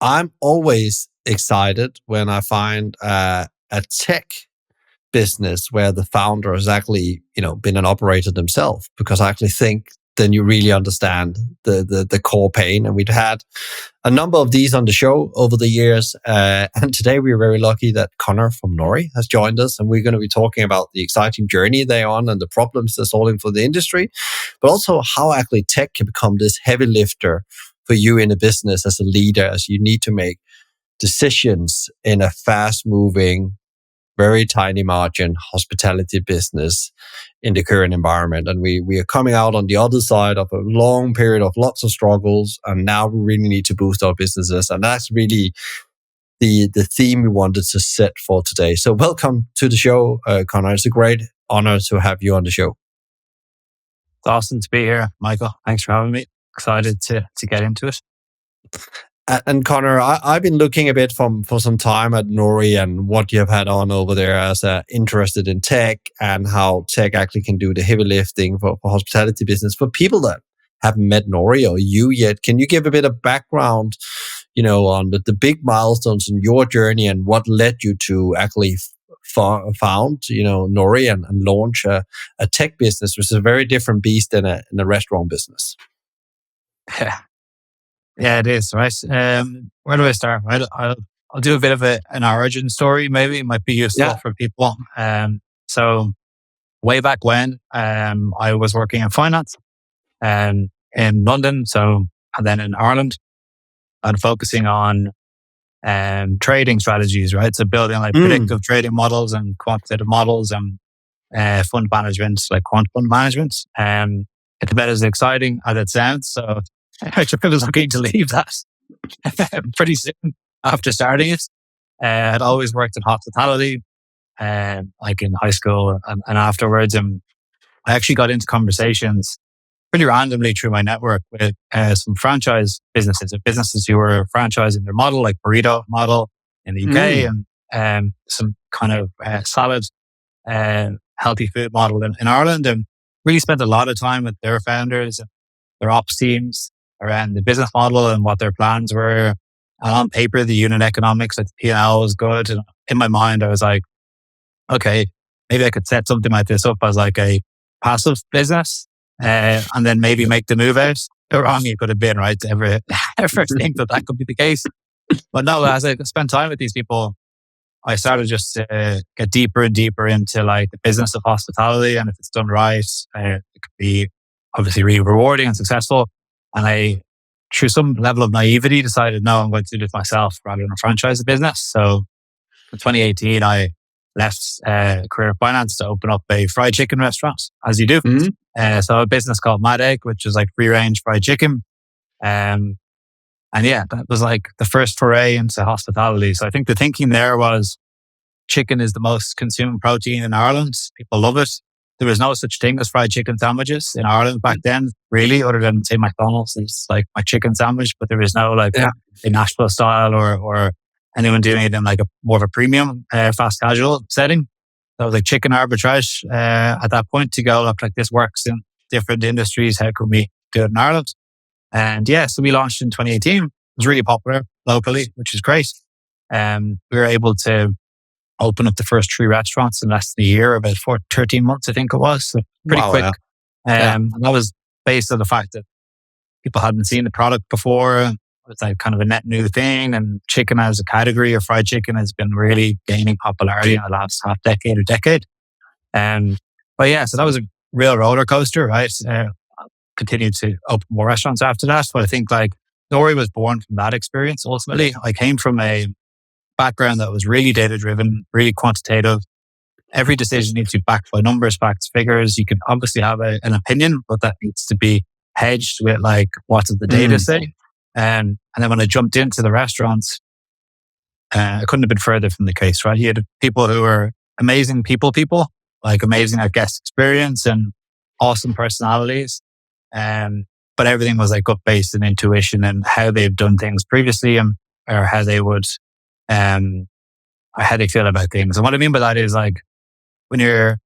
I'm always excited when I find a tech business where the founder has actually, been an operator themselves, because I actually think then you really understand the core pain. And we've had a number of these on the show over the years. And today we're very lucky that Conor from Nory has joined us, and we're going to be talking about the exciting journey they're on and the problems they're solving for the industry, but also how actually tech can become this heavy lifter for you in a business as a leader, as you need to make decisions in a fast moving, very tiny margin hospitality business in the current environment. And we are coming out on the other side of a long period of lots of struggles, and now we really need to boost our businesses. And that's really the theme we wanted to set for today. So welcome to the show, Conor. It's a great honor to have you on the show. It's awesome to be here, Michael. Thanks for having me. Excited to get into it. And Conor, I've been looking a bit for some time at Nory and what you have had on over there as interested in tech and how tech actually can do the heavy lifting for hospitality business. For people that haven't met Nory or you yet, can you give a bit of background, on the big milestones in your journey and what led you to actually found, Nory and launch a tech business, which is a very different beast than a restaurant business? Yeah, it is, right? Where do I start? I'll do a bit of an origin story, maybe. It might be useful for people. So way back when, I was working in finance in London, and then in Ireland, and focusing on trading strategies, right? So building like predictive trading models and quantitative models and fund management, like quant fund management. It's about as exciting as it sounds. So I was looking to leave that pretty soon after starting it. I'd always worked in hospitality, like in high school and afterwards. And I actually got into conversations pretty randomly through my network with some franchise businesses who were franchising their model, like Burrito model in the UK, and some kind of salad, healthy food model in Ireland. And really spent a lot of time with their founders and their ops teams around the business model and what their plans were. And on paper, the unit economics, like the P&L was good. And in my mind, I was like, okay, maybe I could set something like this up as like a passive business, and then maybe make the move out. How wrong you could have been, right? Ever think that could be the case. But no, as I spent time with these people, I started just to get deeper and deeper into like the business of hospitality. And if it's done right, it could be obviously really rewarding and successful. And I, through some level of naivety, decided, no, I'm going to do this myself rather than franchise the business. So in 2018, I left career in finance to open up a fried chicken restaurant, as you do. So a business called Mad Egg, which is like free range fried chicken. And yeah, that was like the first foray into hospitality. So I think the thinking there was chicken is the most consumed protein in Ireland. People love it. There was no such thing as fried chicken sandwiches in Ireland back then, really, other than say McDonald's. It's like my chicken sandwich, but there was no like a Nashville style or anyone doing it in like more of a premium fast casual setting. That was like chicken arbitrage at that point to go, look, like this works in different industries. How can we do it in Ireland? And yeah, so we launched in 2018. It was really popular locally, which is great. We were able to open up the first 3 restaurants in less than a year, about 13 months, I think it was. So pretty quick. Yeah. And that was based on the fact that people hadn't seen the product before. It was like kind of a net new thing. And chicken as a category, or fried chicken, has been really gaining popularity in the last half decade or decade. But yeah, so that was a real roller coaster, right? Continued to open more restaurants after that. But I think like Nory was born from that experience. Ultimately, I came from a background that was really data driven, really quantitative. Every decision needs to be backed by numbers, facts, figures. You can obviously have an opinion, but that needs to be hedged with like, what does the data say? And then when I jumped into the restaurants, I couldn't have been further from the case, right? You had people who were amazing people, like amazing at guest experience and awesome personalities. But everything was like gut based and intuition and how they've done things previously, or how they would, how they feel about things. And what I mean by that is like when you're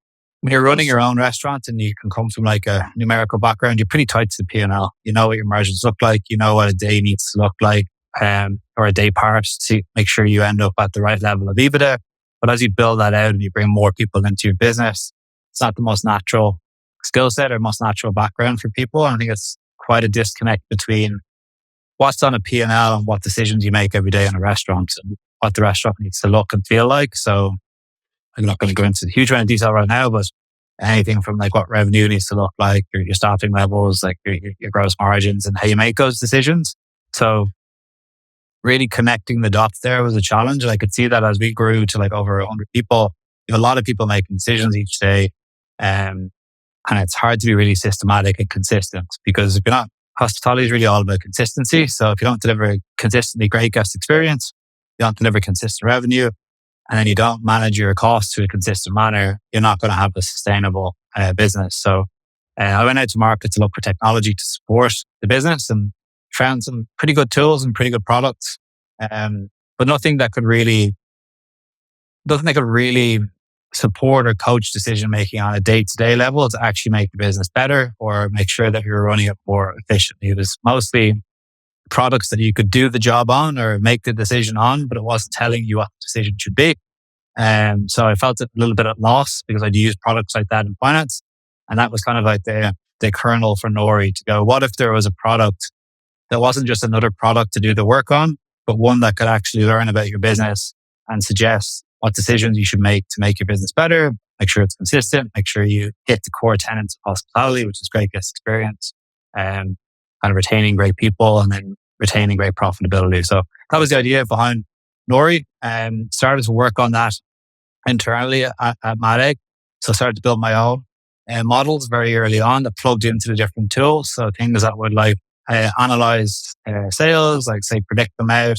running your own restaurant and you can come from like a numerical background, you're pretty tight to the P&L. You know what your margins look like. You know what a day needs to look like. Or or a day part to make sure you end up at the right level of EBITDA. But as you build that out and you bring more people into your business, it's not the most natural skill set or most natural background for people. And I think it's quite a disconnect between what's on a P&L and what decisions you make every day in a restaurant and what the restaurant needs to look and feel like. So I'm not going to go into a huge amount of detail right now, but anything from like what revenue needs to look like, your staffing levels, like your gross margins and how you make those decisions. So really connecting the dots there was a challenge. And I could see that as we grew to like over 100 people, you have a lot of people making decisions each day. And it's hard to be really systematic and consistent because if you're not, hospitality is really all about consistency. So if you don't deliver a consistently great guest experience, you don't deliver consistent revenue, and then you don't manage your costs to a consistent manner, you're not going to have a sustainable business. So I went out to market to look for technology to support the business and found some pretty good tools and pretty good products, but nothing that could really support or coach decision making on a day-to-day level to actually make the business better or make sure that you're running it more efficiently. It was mostly products that you could do the job on or make the decision on, but it wasn't telling you what the decision should be. So I felt a little bit at loss because I'd used products like that in finance. And that was kind of like the kernel for Nory to go, what if there was a product that wasn't just another product to do the work on, but one that could actually learn about your business and suggest what decisions you should make to make your business better, make sure it's consistent, make sure you hit the core tenets of hospitality, which is great guest experience, kind of retaining great people and then retaining great profitability. So that was the idea behind Nory, and started to work on that internally at MadEgg. So I started to build my own models very early on that plugged into the different tools. So things that would like analyze sales, like say predict them out,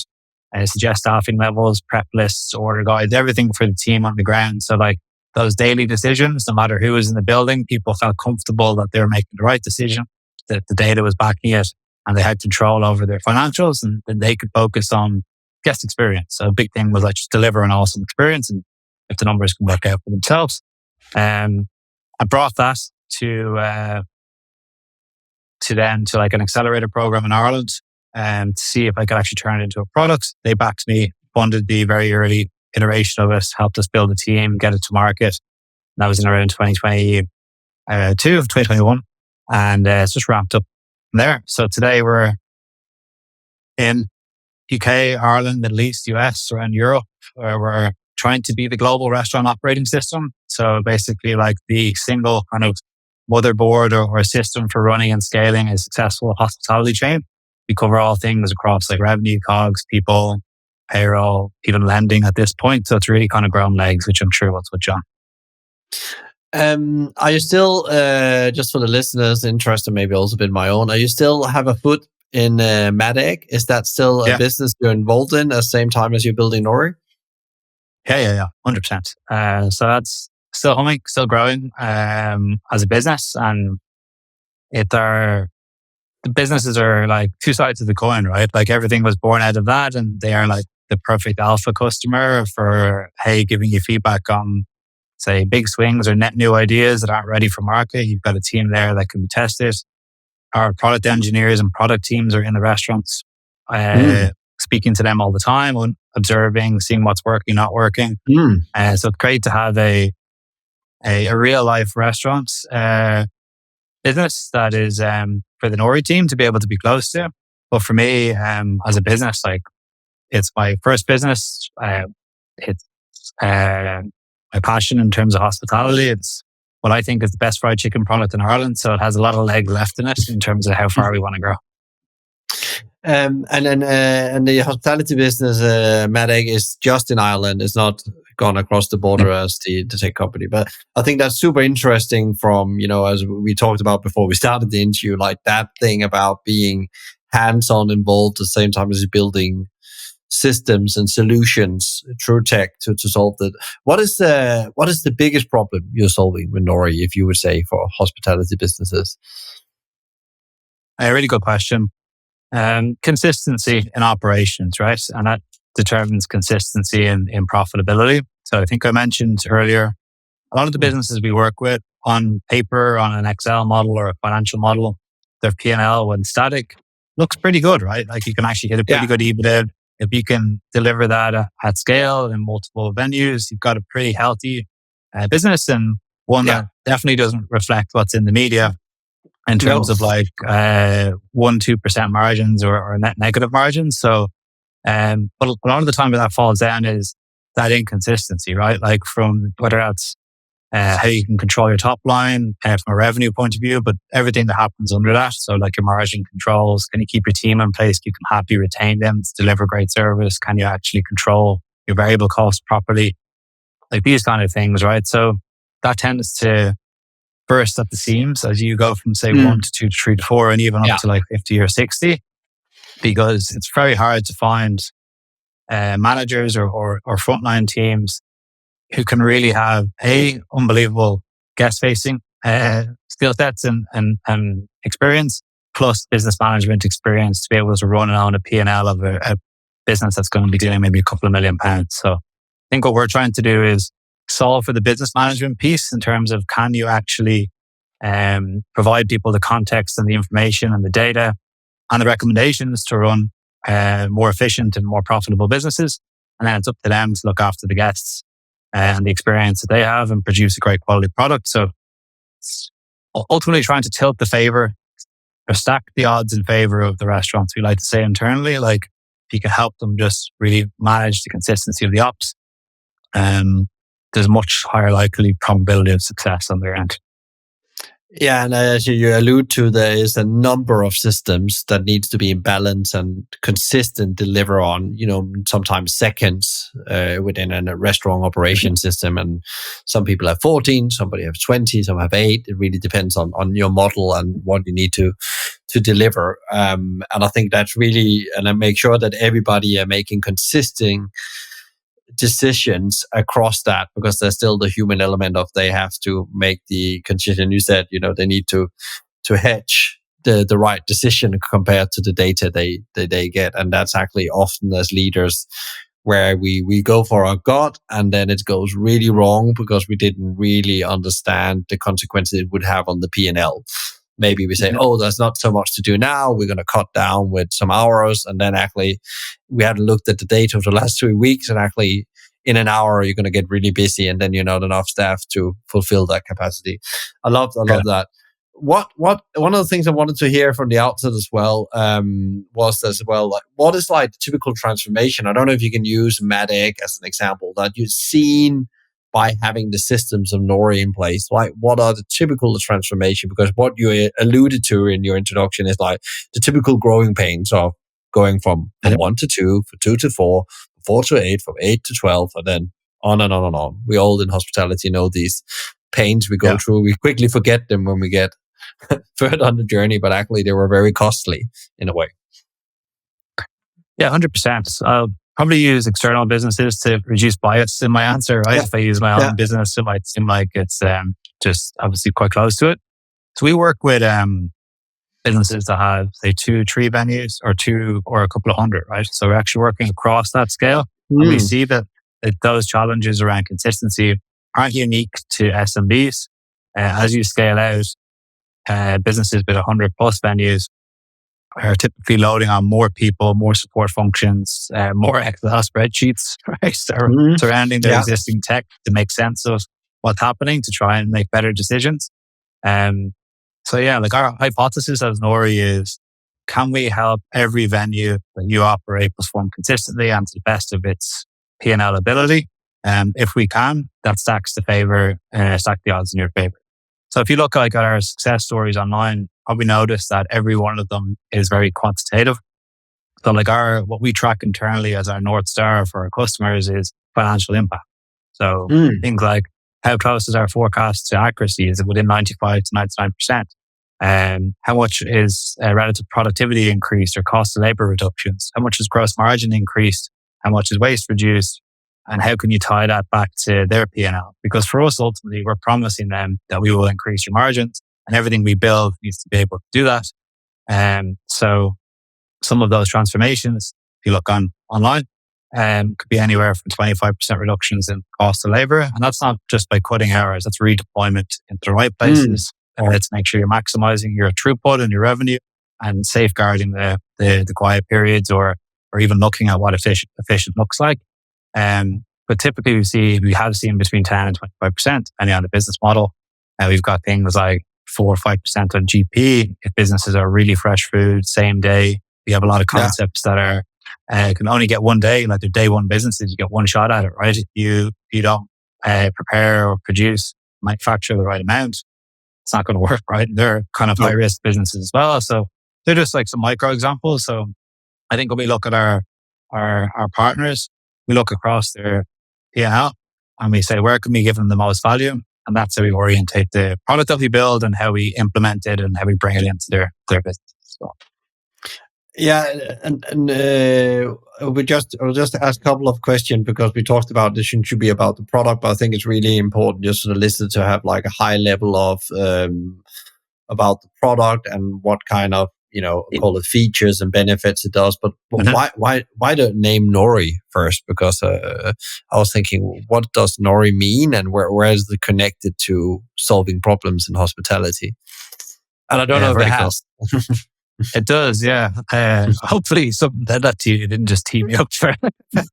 suggest staffing levels, prep lists, order guides, everything for the team on the ground. So like those daily decisions, no matter who was in the building, people felt comfortable that they were making the right decision, that the data was backing it, and they had control over their financials, and then they could focus on guest experience. So a big thing was like just deliver an awesome experience, and if the numbers can work out for themselves. I brought that to like an accelerator program in Ireland to see if I could actually turn it into a product. They backed me, funded the very early iteration of it, helped us build a team, get it to market. And that was in around 2022, 2021. And it's just ramped up from there. So today we're in UK, Ireland, Middle East, US, around Europe, where we're trying to be the global restaurant operating system. So basically like the single kind of motherboard or system for running and scaling a successful hospitality chain. We cover all things across like revenue, COGS, people, payroll, even lending at this point. So it's really kind of grown legs, which I'm sure what's with John. Are you still, just for the listeners interested, maybe also a bit my own, are you still have a foot in MadEgg? Is that still a business you're involved in at the same time as you're building Nory? Yeah, 100%. So that's still humming, still growing as a business. And the businesses are like two sides of the coin, right? Like everything was born out of that, and they are like the perfect alpha customer for, hey, giving you feedback on, say, big swings or net new ideas that aren't ready for market. You've got a team there that can be tested. Our product engineers and product teams are in the restaurants, speaking to them all the time, observing, seeing what's working, not working. So it's great to have a real life restaurant business that is for the Nory team to be able to be close to. But for me, as a business, like it's my first business. It's my passion in terms of hospitality. It's what I think is the best fried chicken product in Ireland. So it has a lot of leg left in it in terms of how far we want to grow. And the hospitality business, MadEgg, is just in Ireland. It's not gone across the border as the tech company. But I think that's super interesting from, as we talked about before we started the interview, like that thing about being hands-on involved at the same time as you're building systems and solutions through tech to solve that. What is the biggest problem you're solving with Nory, if you would say, for hospitality businesses? A really good question. Consistency in operations, right? And that determines consistency in profitability. So I think I mentioned earlier, a lot of the businesses we work with on paper, on an Excel model or a financial model, their P&L when static looks pretty good, right? Like you can actually hit a pretty good EBITDA if you can deliver that at scale in multiple venues, you've got a pretty healthy business, and one that definitely doesn't reflect what's in the media in terms of like 1-2% margins or net negative margins. So, but a lot of the time where that falls down is that inconsistency, right? Like from whether that's how you can control your top line from a revenue point of view, but everything that happens under that. So like your margin controls, can you keep your team in place? You can happily retain them to deliver great service. Can you actually control your variable costs properly? Like these kind of things, right? So that tends to burst at the seams as you go from say 1 to 2 to 3 to 4 and even up to like 50 or 60, because it's very hard to find managers or frontline teams who can really have unbelievable guest facing skill sets and experience, plus business management experience to be able to run on a P&L of a business that's going to be doing maybe a couple of £1 million. So I think what we're trying to do is solve for the business management piece in terms of, can you actually provide people the context and the information and the data and the recommendations to run more efficient and more profitable businesses. And then it's up to them to look after the guests and the experience that they have and produce a great quality product. So it's ultimately trying to tilt the favor or stack the odds in favor of the restaurants. We like to say internally, like if you can help them just really manage the consistency of the ops, there's much higher likely probability of success on their end. Yeah, and as you allude to, there is a number of systems that needs to be in balance and consistent deliver on, sometimes seconds within a restaurant operation system. And some people have 14, somebody have 20, some have 8. It really depends on your model and what you need to deliver. And I think that's really, and I make sure that everybody are making consistent decisions across that, because there's still the human element of they have to make the condition. You said, they need to hedge the right decision compared to the data they get. And that's actually often as leaders where we go for our gut and then it goes really wrong because we didn't really understand the consequences it would have on the P&L. Maybe we say, there's not so much to do now. We're going to cut down with some hours. And then actually we hadn't looked at the data of the last 3 weeks, and actually in an hour, you're going to get really busy and then you're not enough staff to fulfill that capacity. I love that. One of the things I wanted to hear from the outset as well was as well, like, what is like the typical transformation? I don't know if you can use Matic as an example that you've seen by having the systems of Nory in place. Like, what are the typical transformation? Because what you alluded to in your introduction is like the typical growing pains of going from 1 to 2, from 2 to 4, 4 to 8, from 8 to 12, and then on and on and on. We all in hospitality know these pains we go through. We quickly forget them when we get further on the journey, but actually they were very costly in a way. Yeah, 100%. I'll probably use external businesses to reduce bias in my answer, right? If I use my own business, it might seem like it's just obviously quite close to it. So we work with businesses that have, say, 2-3 venues or 2 or a couple of hundred, right? So we're actually working across that scale. And we see that those challenges around consistency aren't unique to SMBs. As you scale out, businesses with 100 plus venues are typically loading on more people, more support functions, more Excel spreadsheets, right? Surrounding their existing tech to make sense of what's happening to try and make better decisions. So yeah, like our hypothesis as Nory is, can we help every venue that you operate perform consistently and to the best of its P&L ability? If we can, that stacks the odds in your favor. So if you look like at our success stories online, probably notice that every one of them is very quantitative. So like what we track internally as our North Star for our customers is financial impact. So things like, how close is our forecast to accuracy? Is it within 95 to 99%? How much is relative productivity increased or cost of labor reductions? How much is gross margin increased? How much is waste reduced? And how can you tie that back to their P&L? Because for us, ultimately, we're promising them that we will increase your margins, and everything we build needs to be able to do that. So some of those transformations, if you look online, could be anywhere from 25% reductions in cost of labor. And that's not just by cutting hours, that's redeployment into the right places. To make sure you're maximizing your throughput and your revenue and safeguarding the quiet periods or or even looking at what efficient looks like. But typically we have seen between 10 and 25%, depending on the business model. We've got things like 4 or 5% on GP if businesses are really fresh food, same day. We have a lot of concepts that are can only get one day, like they're day one businesses. You get one shot at it, right? If you don't prepare or produce, manufacture the right amount, it's not going to work, right? They're kind of high risk businesses as well. So they're just like some micro examples. So I think when we look at our partners, we look across their P&L and we say, where can we give them the most value? And that's how we orientate the product that we build and how we implement it and how we bring it into their business as well. Yeah, and I'll just ask a couple of questions because we talked about this should be about the product, but I think it's really important just for the listener to have like a high level of about the product and what kind of call it features and benefits it does. But why the name Nory first? Because I was thinking, what does Nory mean, and where is it connected to solving problems in hospitality? And I don't know if it has. Cool. It does, yeah. Hopefully something did that to you. You didn't just tee me up for it. But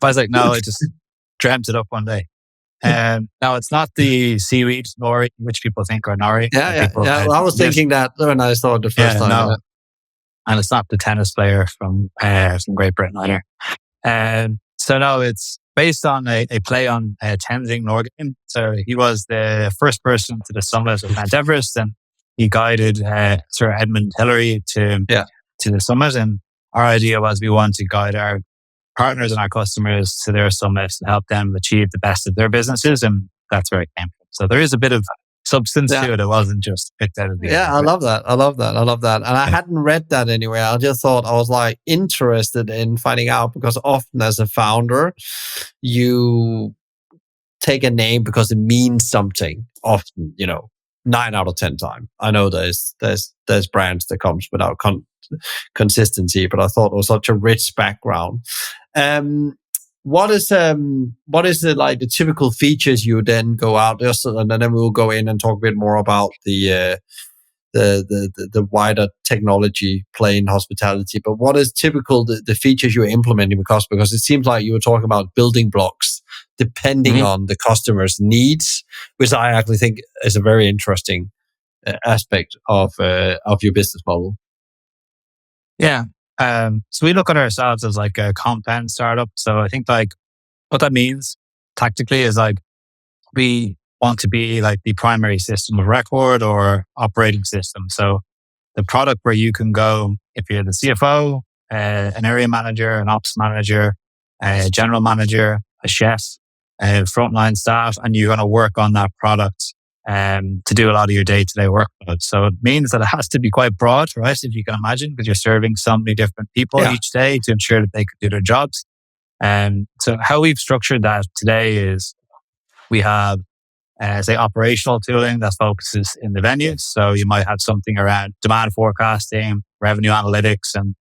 I was like, no, I just dreamt it up one day. No, it's not the seaweed nori, which people think are nori. Yeah. I was thinking that when I saw it the first time. No. And it's not the tennis player from Great Britain either. So no, it's based on a play on Tenzing Norgay. So he was the first person to the summit of Mount Everest, and he guided Sir Edmund Hillary to the summit. And our idea was we want to guide our partners and our customers to their summits and help them achieve the best of their businesses. And that's where it came from. So there is a bit of substance to it. It wasn't just picked out of the air. I love that. And I hadn't read that anywhere. I just thought I was like interested in finding out, because often as a founder, you take a name because it means something. Often, 9 out of 10 times. I know there's brands that comes without consistency, but I thought it was such a rich background. What is the like the typical features you then go out, and then we'll go in and talk a bit more about the wider technology play in hospitality. But what is typical the features you're implementing? Because it seems like you were talking about building blocks depending on the customer's needs, which I actually think is a very interesting aspect of your business model. Yeah. So we look at ourselves as like a compound startup. So I think like what that means tactically is like we want to be like the primary system of record or operating system. So the product where you can go if you're the CFO, an area manager, an ops manager, a general manager, a chef, frontline staff, and you're going to work on that product to do a lot of your day-to-day workload. So it means that it has to be quite broad, right? If you can imagine, because you're serving so many different people each day to ensure that they can do their jobs. So how we've structured that today is we have, say, operational tooling that focuses in the venues. So you might have something around demand forecasting, revenue analytics, and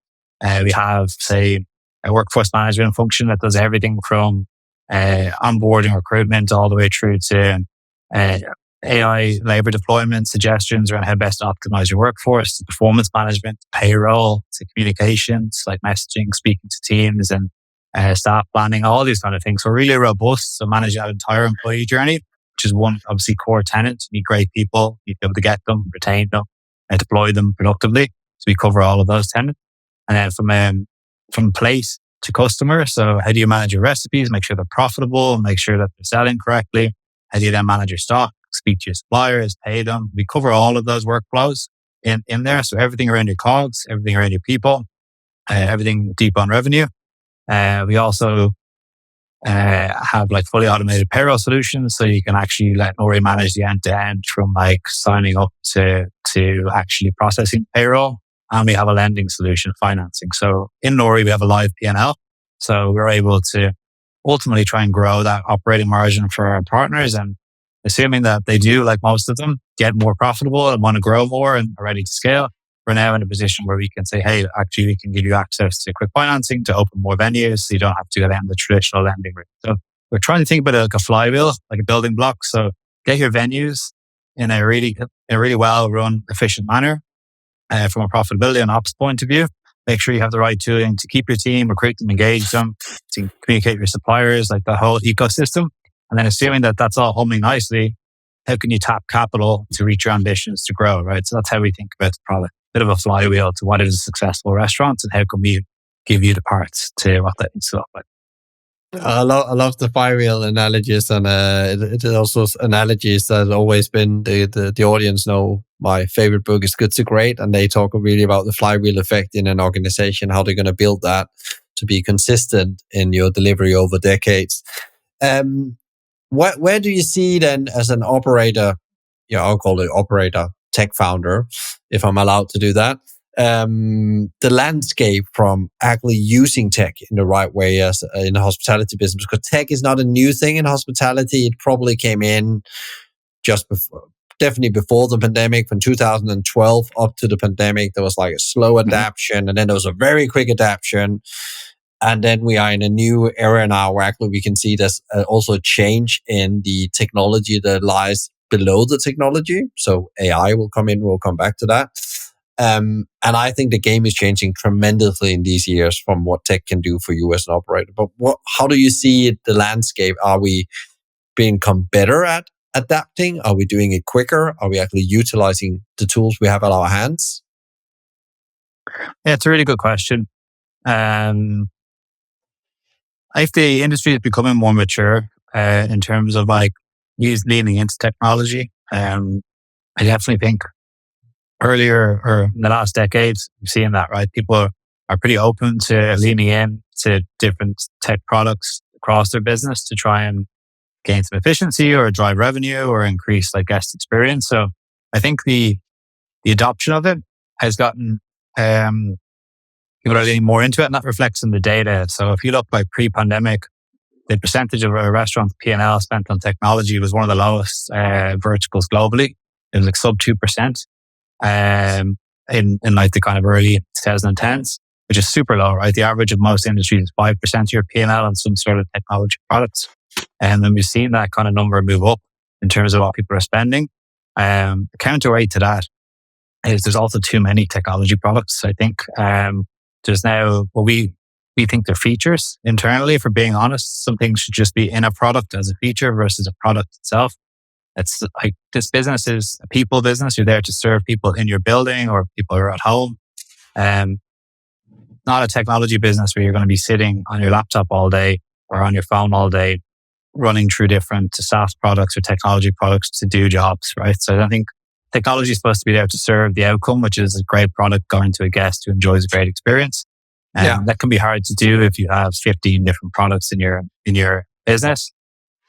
we have, say, a workforce management function that does everything from onboarding, recruitment, all the way through to AI labor deployment, suggestions around how best to optimize your workforce, to performance management, payroll, to communications, like messaging, speaking to teams, and staff planning, all these kind of things. So really robust. So managing that entire employee journey, which is one obviously core tenet. You need great people, you need to be able to get them, retain them, and deploy them productively. So we cover all of those tenets. And then from place to customer. So how do you manage your recipes, make sure they're profitable, make sure that they're selling correctly? How do you then manage your stock, speak to your suppliers, pay them? We cover all of those workflows in there. So everything around your COGS, everything around your people, everything deep on revenue. We also have like fully automated payroll solutions. So you can actually let Nory manage the end to end from like signing up to actually processing payroll. And we have a lending solution, financing. So in Nory, we have a live P&L. So we're able to ultimately try and grow that operating margin for our partners. And assuming that they do, like most of them, get more profitable and want to grow more and are ready to scale, we're now in a position where we can say, hey, actually, we can give you access to quick financing to open more venues so you don't have to go down the traditional lending route. So we're trying to think about it like a flywheel, like a building block. So get your venues in a really well-run, efficient manner from a profitability and ops point of view. make sure you have the right tooling to keep your team, recruit them, engage them, to communicate with your suppliers, like the whole ecosystem. And then assuming that that's all humming nicely, how can you tap capital to reach your ambitions to grow, right? So that's how we think about the product. Bit of a flywheel to what is a successful restaurant and how can we give you the parts to what that needs to look like. I love the flywheel analogies, and it is also analogies that have always been the audience know. My favorite book is Good to Great, and they talk really about the flywheel effect in an organization, how they're going to build that to be consistent in your delivery over decades. Where do you see then as an operator? I'll call it operator, tech founder, if I'm allowed to do that. The landscape from actually using tech in the right way as in the hospitality business, because tech is not a new thing in hospitality. It probably came in just before, definitely before the pandemic, from 2012 up to the pandemic. There was like a slow adaptation, and then there was a very quick adaptation. And then we are in a new era now where actually we can see there's also a change in the technology that lies below the technology. So AI will come in, we'll come back to that. And I think the game is changing tremendously in these years from what tech can do for you as an operator. But how do you see the landscape? Are we become better at adapting? Are we doing it quicker? Are we actually utilizing the tools we have at our hands? Yeah, it's a really good question. I think the industry is becoming more mature in terms of like leaning into technology. I definitely think earlier or in the last decade, we've seen that, right? People are pretty open to leaning in to different tech products across their business to try and gain some efficiency or drive revenue or increase like guest experience. So I think the adoption of it has gotten people are leaning more into it, and that reflects in the data. So if you look like pre-pandemic, the percentage of a restaurant's P&L spent on technology was one of the lowest verticals globally. It was like sub 2% in like the kind of early 2010s, which is super low, right? The average of most industries is 5% of your P&L on some sort of technology products. And then we've seen that kind of number move up in terms of what people are spending. Counterweight to that is there's also too many technology products. I think there's now what we think they're features internally. If we're being honest, some things should just be in a product as a feature versus a product itself. It's like this business is a people business. You're there to serve people in your building or people who are at home. Not a technology business where you're going to be sitting on your laptop all day or on your phone all day, running through different SaaS products or technology products to do jobs, right? So I think technology is supposed to be there to serve the outcome, which is a great product going to a guest who enjoys a great experience. And that can be hard to do if you have 15 different products in your business.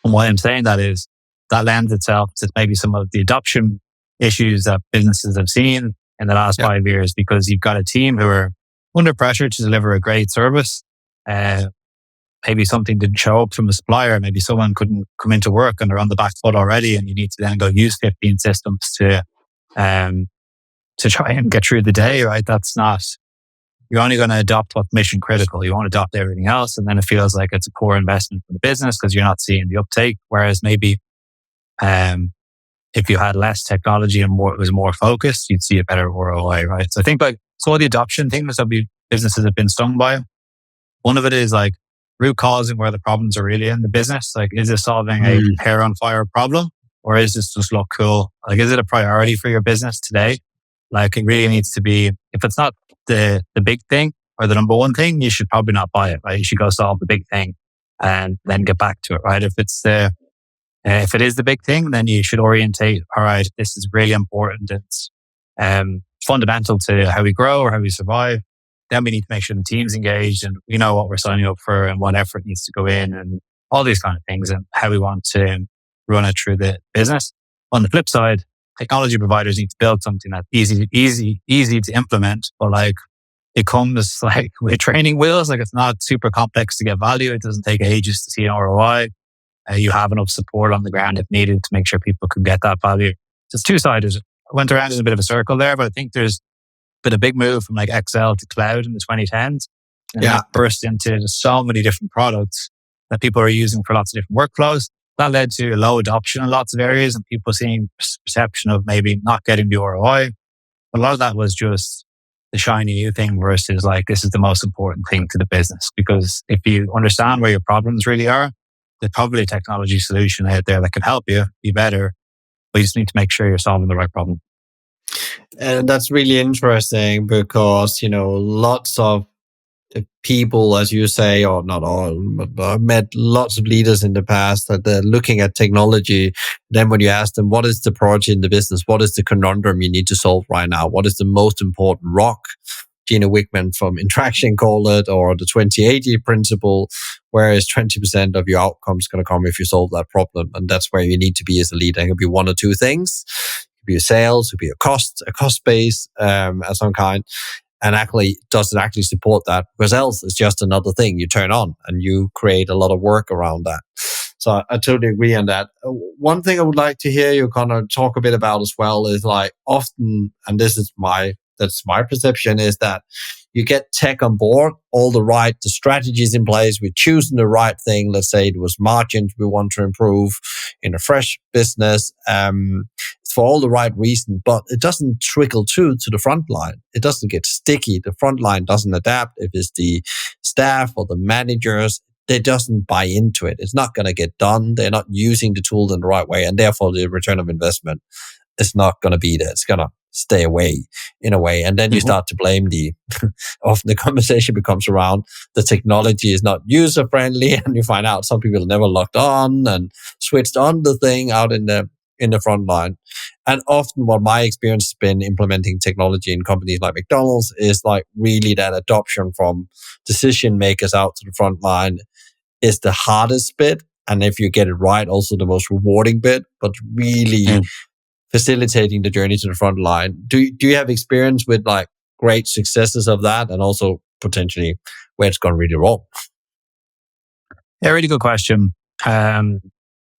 And why I'm saying that is that lends itself to maybe some of the adoption issues that businesses have seen in the last 5 years, because you've got a team who are under pressure to deliver a great service. Maybe something didn't show up from a supplier. Maybe someone couldn't come into work and they're on the back foot already, and you need to then go use 15 systems to try and get through the day, right? That's not, you're only going to adopt what's mission critical. You won't adopt everything else. And then it feels like it's a poor investment for the business because you're not seeing the uptake. Whereas maybe if you had less technology and it was more focused, you'd see a better ROI, right? So I think like, all the adoption things that businesses have been stung by, one of it is like root causing where the problems are really in the business. Like, is this solving a hair on fire problem, or is this just look cool? Like, is it a priority for your business today? Like, it really needs to be, if it's not the big thing or the number one thing, you should probably not buy it, right? You should go solve the big thing and then get back to it, right? If it is the big thing, then you should orientate, all right, this is really important. It's fundamental to how we grow or how we survive. Then we need to make sure the team's engaged and we know what we're signing up for and what effort needs to go in and all these kind of things and how we want to run it through the business. On the flip side, technology providers need to build something that's easy to implement, but like it comes like with training wheels. Like, it's not super complex to get value. It doesn't take ages to see an ROI. You have enough support on the ground if needed to make sure people can get that value. So it's two-sided. I went around in a bit of a circle there, but I think there's been a big move from like Excel to cloud in the 2010s. And that burst into so many different products that people are using for lots of different workflows. That led to low adoption in lots of areas and people seeing perception of maybe not getting the ROI. But a lot of that was just the shiny new thing versus like, this is the most important thing to the business. Because if you understand where your problems really are, there's probably a technology solution out there that can help you be better, but you just need to make sure you're solving the right problem. And that's really interesting because, lots of people, as you say, or not all, but I've met lots of leaders in the past that they're looking at technology. Then when you ask them, what is the priority in the business? What is the conundrum you need to solve right now? What is the most important rock? Gina Wickman from Interaction called it, or the 2080 principle, whereas 20% of your outcome is going to come if you solve that problem. And that's where you need to be as a leader. It could be one or two things. It could be a sales, it could be a cost base of some kind. And actually, does it actually support that? Because else it's just another thing you turn on and you create a lot of work around that. So I totally agree on that. One thing I would like to hear you kind of talk a bit about as well is like often, and that's my perception, is that you get tech on board, the strategies in place, we're choosing the right thing. Let's say it was margins we want to improve in a fresh business. It's for all the right reasons, but it doesn't trickle to the front line. It doesn't get sticky. The front line doesn't adapt. If it's the staff or the managers, they doesn't buy into it. It's not going to get done. They're not using the tools in the right way, and therefore the return of investment is not going to be there. It's going to stay away in a way. And then you start to blame often the conversation becomes around the technology is not user friendly, and you find out some people never logged on and switched on the thing out in the front line. And often what my experience has been implementing technology in companies like McDonald's is like really that adoption from decision makers out to the front line is the hardest bit. And if you get it right, also the most rewarding bit, but really facilitating the journey to the front line. Do you have experience with like great successes of that, and also potentially where it's gone really wrong? Yeah, really good question. I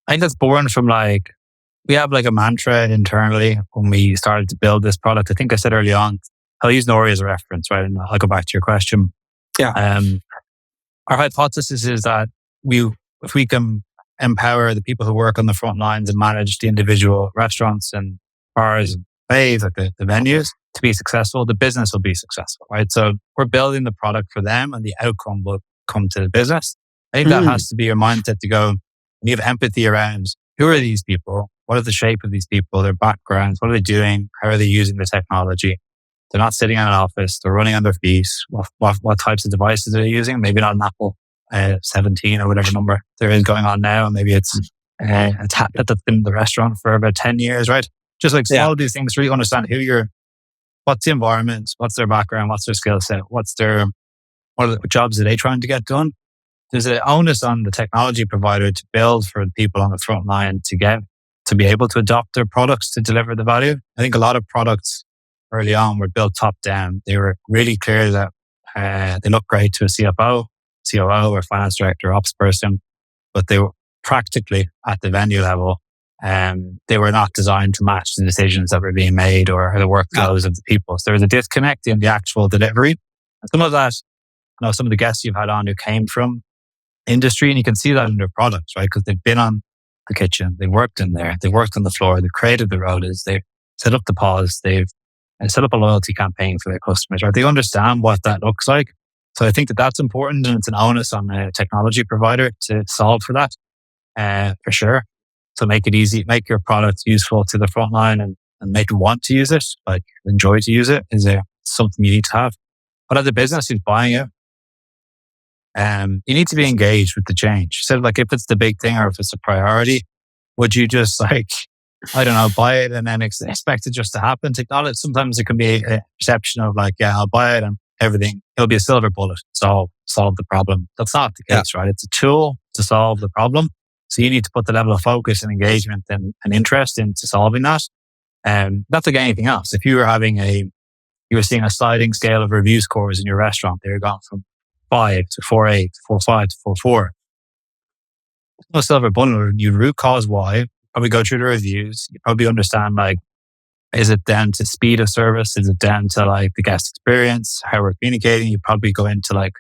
think that's born from like, we have like a mantra internally when we started to build this product. I think I said early on, I'll use Nory as a reference, right? And I'll go back to your question. Yeah. Our hypothesis is that if we can empower the people who work on the front lines and manage the individual restaurants and bars and cafes, like the venues, to be successful, the business will be successful, right? So we're building the product for them and the outcome will come to the business. I think that has to be your mindset to go, you have empathy around who are these people? What is the shape of these people? Their backgrounds? What are they doing? How are they using the technology? They're not sitting in an office. They're running on their feet. What types of devices are they using? Maybe not an Apple 17 or whatever number there is going on now. Maybe it's a tablet that's been in the restaurant for about 10 years, right? Just like all of these things, really understand what's the environment, what's their background, what's their skill set, what jobs are they trying to get done? There's an onus on the technology provider to build for the people on the front line to be able to adopt their products to deliver the value. I think a lot of products early on were built top down. They were really clear that they look great to a CFO, COO, or finance director, ops person, but they were practically at the venue level. They were not designed to match the decisions that were being made or the workflows of the people. So there was a disconnect in the actual delivery. And some of that, some of the guests you've had on who came from industry, and you can see that in their products, right? Because they've been on the kitchen, they've worked in there, they've worked on the floor, they've created the rotas, they've set up the pods, they've set up a loyalty campaign for their customers, right? They understand what that looks like. So I think that's important, and it's an onus on a technology provider to solve for that, for sure. So make it easy, make your product useful to the front line and make them want to use it, like enjoy to use it is something you need to have. But as a business who's buying it, you need to be engaged with the change. So like if it's the big thing or if it's a priority, would you just buy it and then expect it just to happen? Technology, sometimes it can be a perception of like, yeah, I'll buy it and everything, it'll be a silver bullet, solve the problem. That's not the case, right? It's a tool to solve the problem. So you need to put the level of focus and engagement and interest into solving that. That's like anything else. If you were seeing a sliding scale of review scores in your restaurant, they're gone from 5 to 4.8, 4.5 to 4.4. No silver bullet. You root cause why. Probably go through the reviews. You probably understand is it down to speed of service? Is it down to the guest experience? How we're communicating? You probably go into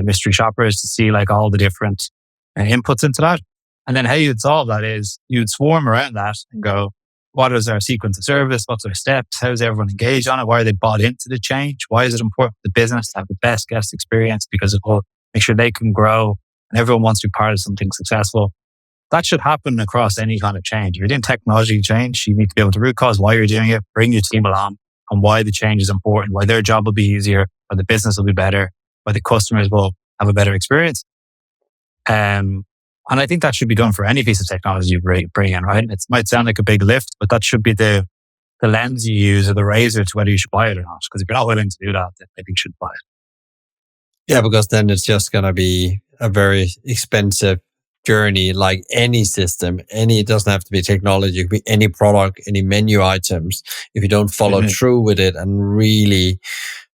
mystery shoppers to see all the different inputs into that. And then how you'd solve that is you'd swarm around that and go, what is our sequence of service? What's our steps? How is everyone engaged on it? Why are they bought into the change? Why is it important for the business to have the best guest experience? Because it will make sure they can grow and everyone wants to be part of something successful. That should happen across any kind of change. If you're doing technology change, you need to be able to root cause why you're doing it, bring your team along on why the change is important, why their job will be easier, why the business will be better, why the customers will have a better experience. And I think that should be done for any piece of technology you bring in, right? It might sound like a big lift, but that should be the lens you use or the razor to whether you should buy it or not. Because if you're not willing to do that, then maybe you should buy it. Yeah, because then it's just going to be a very expensive journey, like any system. It doesn't have to be technology. It could be any product, any menu items. If you don't follow through with it and really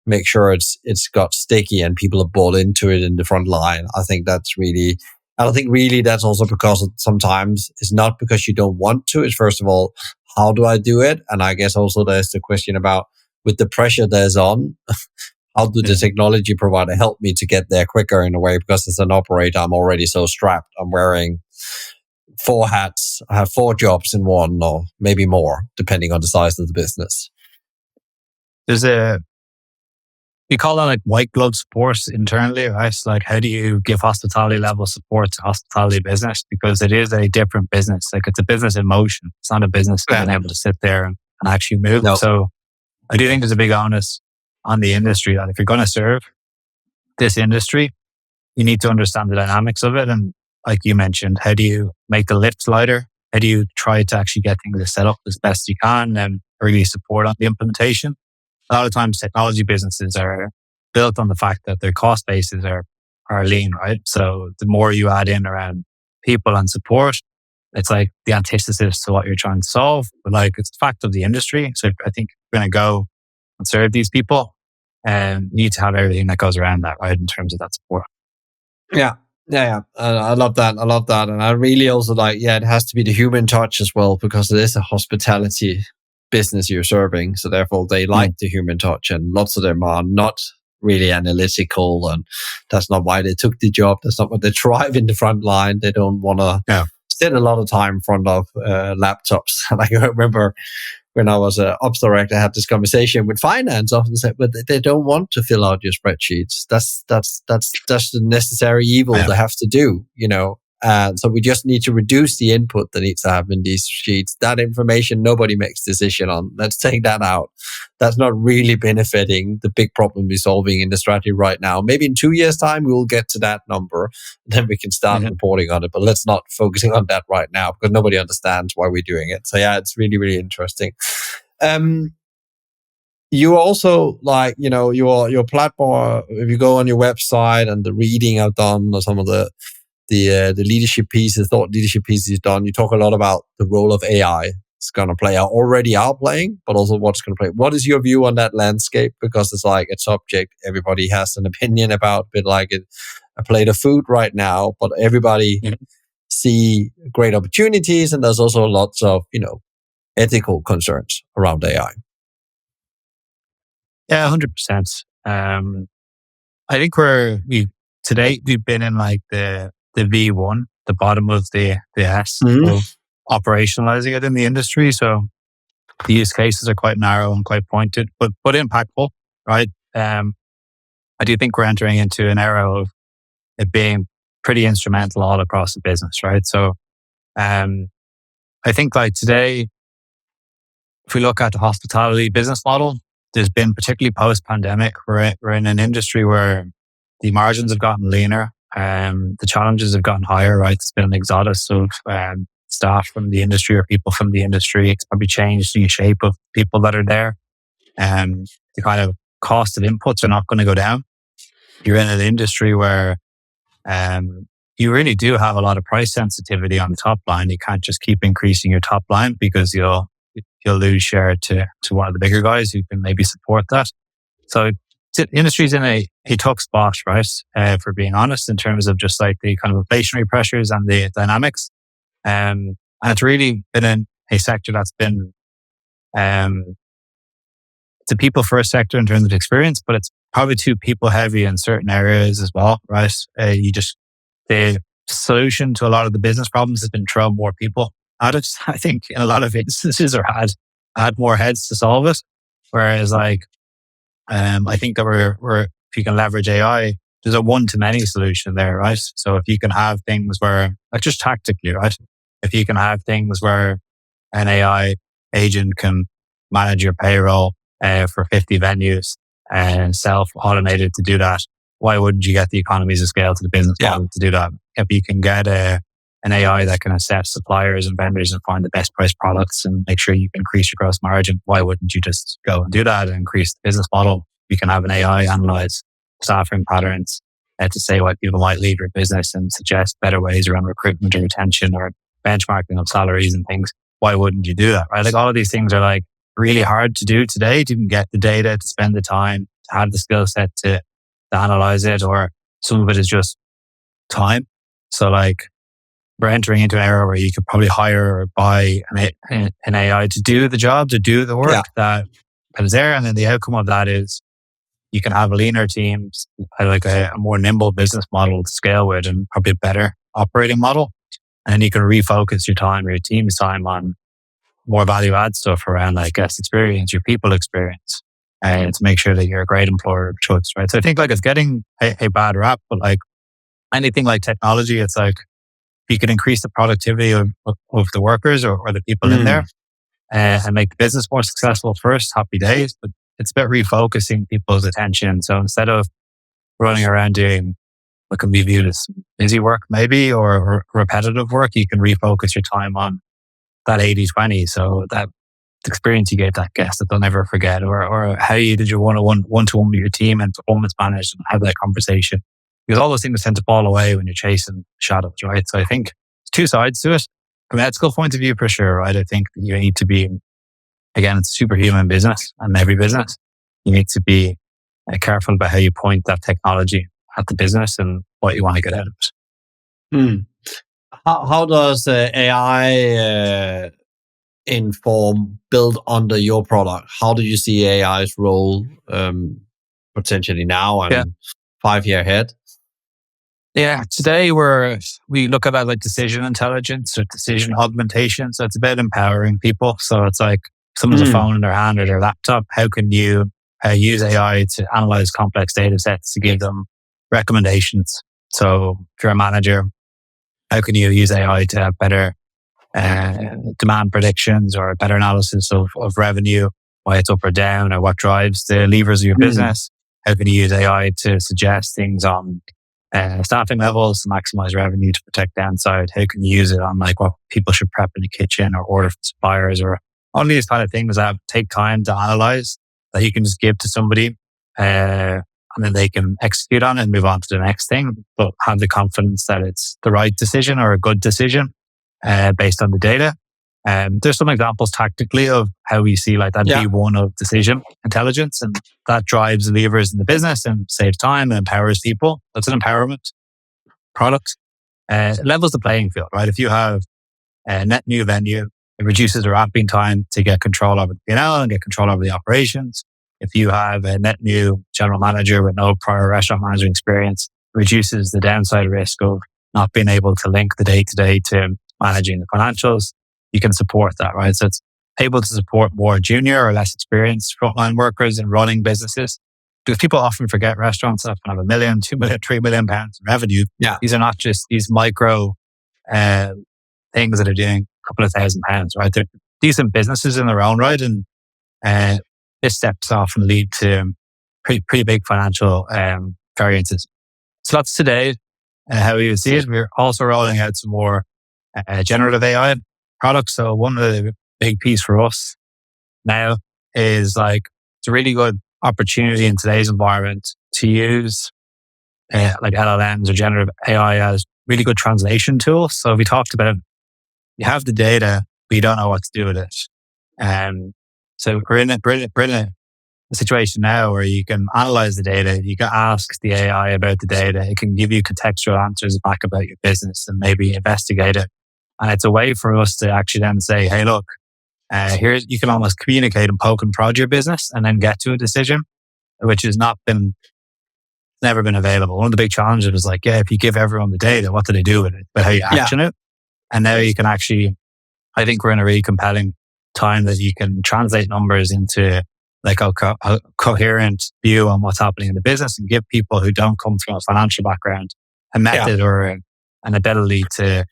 make sure it's got sticky and people are bought into it in the front line, I think that's really... I don't think really that's also because sometimes it's not because you don't want to. It's first of all, how do I do it? And I guess also there's the question about with the pressure there's on, how do the technology provider help me to get there quicker in a way? Because as an operator, I'm already so strapped. I'm wearing 4 hats. I have 4 jobs in one or maybe more, depending on the size of the business. We call that like white glove support internally, right? So like, how do you give hospitality level support to hospitality business? Because it is a different business. Like it's a business in motion. It's not a business being able to sit there and actually move. No. So I do think there's a big onus on the industry that if you're going to serve this industry, you need to understand the dynamics of it. And like you mentioned, how do you make the lift lighter? How do you try to actually get things set up as best you can and really support on the implementation? A lot of times technology businesses are built on the fact that their cost bases are lean, right? So the more you add in around people and support, it's like the antithesis to what you're trying to solve. But like it's the fact of the industry. So I think if you're going to go and serve these people, you need to have everything that goes around that, right? In terms of that support. Yeah. I love that. And I really also it has to be the human touch as well, because it is a hospitality business you're serving. So therefore they like the human touch, and lots of them are not really analytical, and that's not why they took the job. That's not what they thrive in the front line. They don't want to spend a lot of time in front of laptops. Like I remember when I was an ops director, I had this conversation with finance often said, but they don't want to fill out your spreadsheets. That's the necessary evil they have to do, So we just need to reduce the input that needs to happen in these sheets. That information nobody makes decision on. Let's take that out. That's not really benefiting the big problem we're solving in the strategy right now. Maybe in 2 years' time, we will get to that number. Then we can start reporting on it. But let's not focusing on that right now, because nobody understands why we're doing it. So yeah, it's really, really interesting. You also your platform, if you go on your website and the reading I've done or some of the leadership pieces, thought leadership pieces you've done, you talk a lot about the role of AI. It's going to play out, already are playing, but also what's going to play. What is your view on that landscape? Because it's like a subject everybody has an opinion about, a bit like a plate of food right now, but everybody see great opportunities, and there's also lots of, ethical concerns around AI. Yeah, 100%. I think today we've been in like the V1, the bottom of the S of operationalizing it in the industry. So the use cases are quite narrow and quite pointed, but impactful, right? I do think we're entering into an era of it being pretty instrumental all across the business, right? So I think like today, if we look at the hospitality business model, there's been, particularly post-pandemic, we're in an industry where the margins have gotten leaner. The challenges have gotten higher, right? It's been an exodus of staff from the industry or people from the industry. It's probably changed the shape of people that are there. The kind of cost of inputs are not going to go down. You're in an industry where you really do have a lot of price sensitivity on the top line. You can't just keep increasing your top line because you'll lose share to one of the bigger guys who can maybe support that. So the industry's in a tough spot, right? For being honest, in terms of just like the kind of inflationary pressures and the dynamics. And it's really been in a sector that's been, it's a people first sector in terms of experience, but it's probably too people heavy in certain areas as well, right? The solution to a lot of the business problems has been throw more people at it, I think, in a lot of instances, or had more heads to solve it. Whereas like, I think that if you can leverage AI, there's a one-to-many solution there, right? So if you can have things where, like just tactically, right? If you can have things where an AI agent can manage your payroll for 50 venues and self-automated to do that, why wouldn't you get the economies of scale to the business model to do that? If you can get an AI that can assess suppliers and vendors and find the best price products and make sure you can increase your gross margin, why wouldn't you just go and do that and increase the business model? You can have an AI analyze staffing patterns to say why people might leave your business and suggest better ways around recruitment or retention or benchmarking of salaries and things. Why wouldn't you do that, right? Like all of these things are like really hard to do today to even get the data, to spend the time, to have the skill set to analyze it, or some of it is just time. So like we're entering into an era where you could probably hire or buy an AI to do the job, to do the work that is there. And then the outcome of that is you can have leaner teams, like a more nimble business model to scale with, and probably a better operating model. And then you can refocus your time, your team's time on more value add stuff around like guest experience, your people experience, and to make sure that you're a great employer of choice, right? So I think like it's getting a bad rap, but like anything like technology, it's like if you can increase the productivity of the workers or the people in there and make the business more successful first, happy days. But it's about refocusing people's attention. So instead of running around doing what can be viewed as busy work maybe or repetitive work, you can refocus your time on that 80-20. So that experience you gave that guest that they'll never forget, or how you did your one-to-one with your team and performance managed and have that conversation. Because all those things tend to fall away when you're chasing shadows, right? So I think there's two sides to it. From an ethical point of view, for sure, right? I think you need to be, again, it's a superhuman business and every business. You need to be careful about how you point that technology at the business and what you want to get out of it. How does AI build under your product? How do you see AI's role potentially now and 5 year ahead? Yeah, today we look at that like decision intelligence or decision augmentation. So it's about empowering people. So it's like someone's a phone in their hand or their laptop. How can you use AI to analyze complex data sets to give them recommendations? So if you're a manager, how can you use AI to have better demand predictions or a better analysis of revenue, why it's up or down, or what drives the levers of your business? How can you use AI to suggest things on staffing levels to maximize revenue to protect downside? How can you use it on like what people should prep in the kitchen or order from suppliers, or all these kind of things that take time to analyze that you can just give to somebody and then they can execute on it and move on to the next thing, but have the confidence that it's the right decision or a good decision based on the data. There's some examples tactically of how we see like that V1 of decision intelligence, and that drives the levers in the business and saves time and empowers people. That's an empowerment product. It levels the playing field, right? If you have a net new venue, it reduces the wrapping time to get control over the P&L and get control over the operations. If you have a net new general manager with no prior restaurant management experience, it reduces the downside risk of not being able to link the day-to-day to managing the financials. You can support that, right? So it's able to support more junior or less experienced frontline workers in running businesses. Because people often forget restaurants often have £1 million, £2 million, £3 million in revenue. Yeah. These are not just these micro things that are doing a couple of £1,000, right? They're decent businesses in their own right. And this steps often lead to pretty big financial variances. So that's today how we would see it. We're also rolling out some more generative AI products. So one of the big piece for us now is like, it's a really good opportunity in today's environment to use like LLMs or generative AI as really good translation tools. So we talked about, you have the data, but you don't know what to do with it. So we're in a situation now where you can analyze the data, you can ask the AI about the data, it can give you contextual answers back about your business and maybe investigate it. And it's a way for us to actually then say, hey, look, here you can almost communicate and poke and prod your business and then get to a decision, which has never been available. One of the big challenges was like, if you give everyone the data, what do they do with it? But how you action it. And now you can actually I think we're in a really compelling time that you can translate numbers into like a coherent view on what's happening in the business and give people who don't come from a financial background a method or an ability to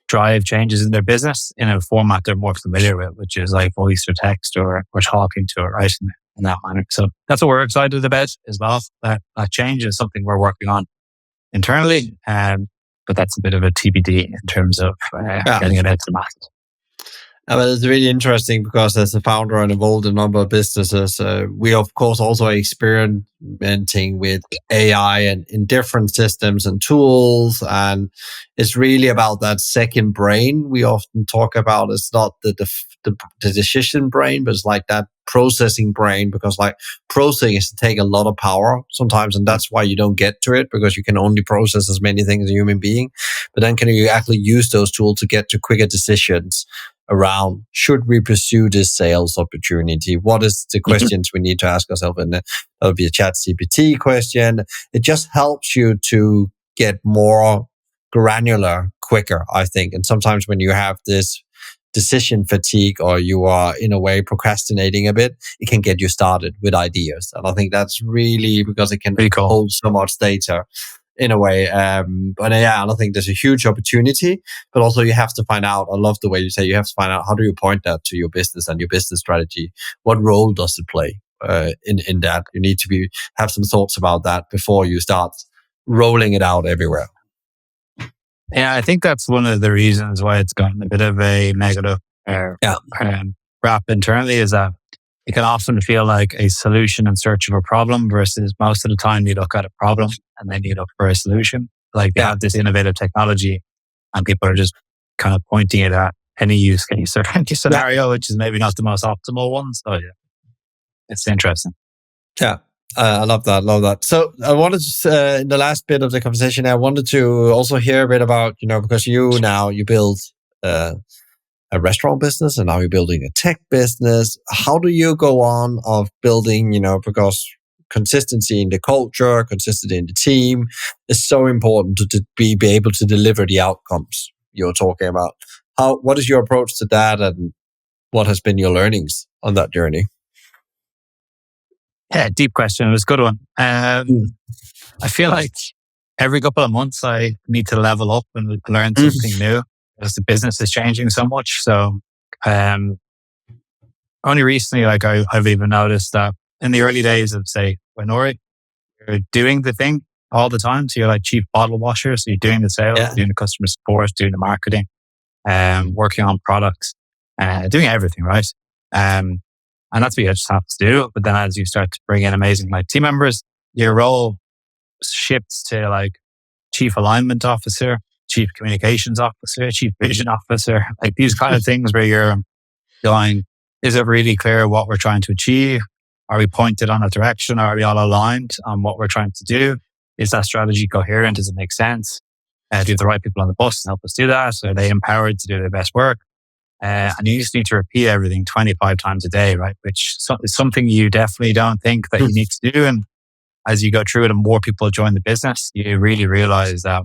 drive changes in their business in a format they're more familiar with, which is like voice or text or talking to it, right? In that manner. So that's what we're excited about as well. That change is something we're working on internally. But that's a bit of a TBD in terms of getting it into the masses. But it's really interesting because as a founder and involved in a number of businesses, we of course also experimenting with AI and in different systems and tools. And it's really about that second brain we often talk about. It's not the decision brain, but it's like that processing brain, because like processing is to take a lot of power sometimes. And that's why you don't get to it, because you can only process as many things as a human being. But then can you actually use those tools to get to quicker decisions around, should we pursue this sales opportunity? What is the questions we need to ask ourselves? And that would be a chat CPT question. It just helps you to get more granular quicker, I think. And sometimes when you have this decision fatigue or you are in a way procrastinating a bit, it can get you started with ideas. And I think that's really because it can hold so much data in a way. But yeah, and I think there's a huge opportunity, but also you have to find out, I love the way you say, you have to find out how do you point that to your business and your business strategy? What role does it play in that? You need to have some thoughts about that before you start rolling it out everywhere. Yeah, I think that's one of the reasons why it's gotten a bit of a negative rap internally, is that it can often feel like a solution in search of a problem, versus most of the time you look at a problem and then you look for a solution. Like they have this innovative technology and people are just kind of pointing it at any use case or any scenario, which is maybe not the most optimal one. So yeah, it's interesting. Yeah. I love that. So I wanted to, in the last bit of the conversation, I wanted to also hear a bit about, because you build a restaurant business and now you're building a tech business. How do you go on of building, because consistency in the culture, consistency in the team is so important to be able to deliver the outcomes you're talking about. What is your approach to that, and what has been your learnings on that journey? Yeah, deep question. It was a good one. I feel like every couple of months I need to level up and learn something new, because the business is changing so much. So only recently, like I've even noticed that in the early days of, say, when Nory, you're doing the thing all the time. So you're like chief bottle washer. So you're doing the sales, doing the customer support, doing the marketing, working on products, doing everything, right? And that's what you just have to do. But then as you start to bring in amazing team members, your role shifts to like chief alignment officer, chief communications officer, chief vision officer, like these kind of things where you're going, is it really clear what we're trying to achieve? Are we pointed on a direction? Are we all aligned on what we're trying to do? Is that strategy coherent? Does it make sense? Do you have the right people on the bus to help us do that? So are they empowered to do their best work? And you just need to repeat everything 25 times a day, right? Which is something you definitely don't think that you need to do. And as you go through it and more people join the business, you really realize that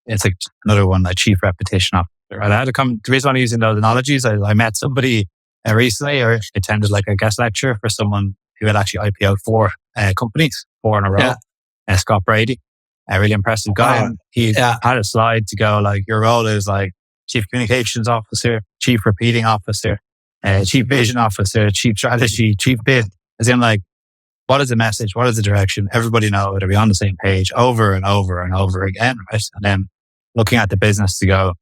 it's like another one, like chief repetition officer. Right? The reason I'm using those analogies, I met somebody recently, or attended like a guest lecture for someone who had actually IPO'd 4 companies, 4 in a row. Scott Brady, a really impressive guy. And he had a slide to go like, your role is like chief communications officer, chief repeating officer, chief vision officer, chief strategy, chief bid. As in like, what is the message? What is the direction? Everybody know it. Are we on the same page over and over and over again, right? And then looking at the business to go,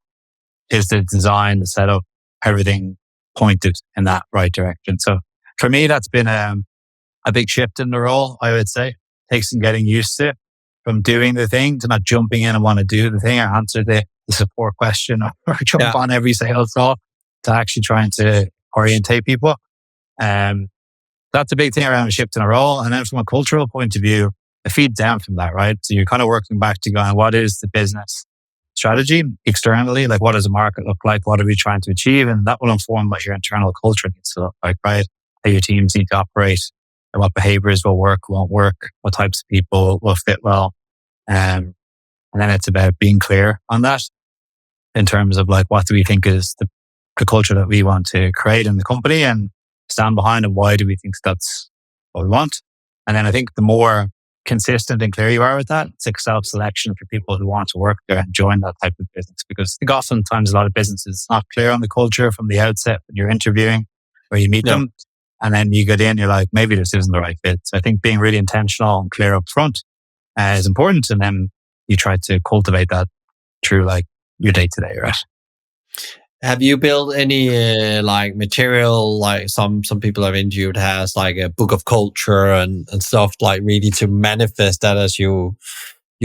is the design, the setup, everything pointed in that right direction? So for me, that's been a big shift in the role, I would say. Takes some getting used to, from doing the thing to not jumping in and want to do the thing or answer the support question or jump on every sales call, to actually trying to orientate people. That's a big thing around a shift in a role. And then from a cultural point of view, it feeds down from that, right? So you're kind of working back to going, what is the business strategy externally? Like, what does the market look like? What are we trying to achieve? And that will inform what your internal culture needs to look like, right? How your teams need to operate, and what behaviors will work, won't work, what types of people will fit well. And then it's about being clear on that in terms of like, what do we think is the culture that we want to create in the company and stand behind it. Why do we think that's what we want? And then I think the more consistent and clear you are with that, it's like self-selection for people who want to work there and join that type of business. Because I think oftentimes a lot of businesses not clear on the culture from the outset when you're interviewing or you meet them. And then you get in, you're like, maybe this isn't the right fit. So I think being really intentional and clear up front is important. And then you try to cultivate that through like your day to day, right? Have you built any like material, like some people I've interviewed has like a book of culture and stuff, like really to manifest that as you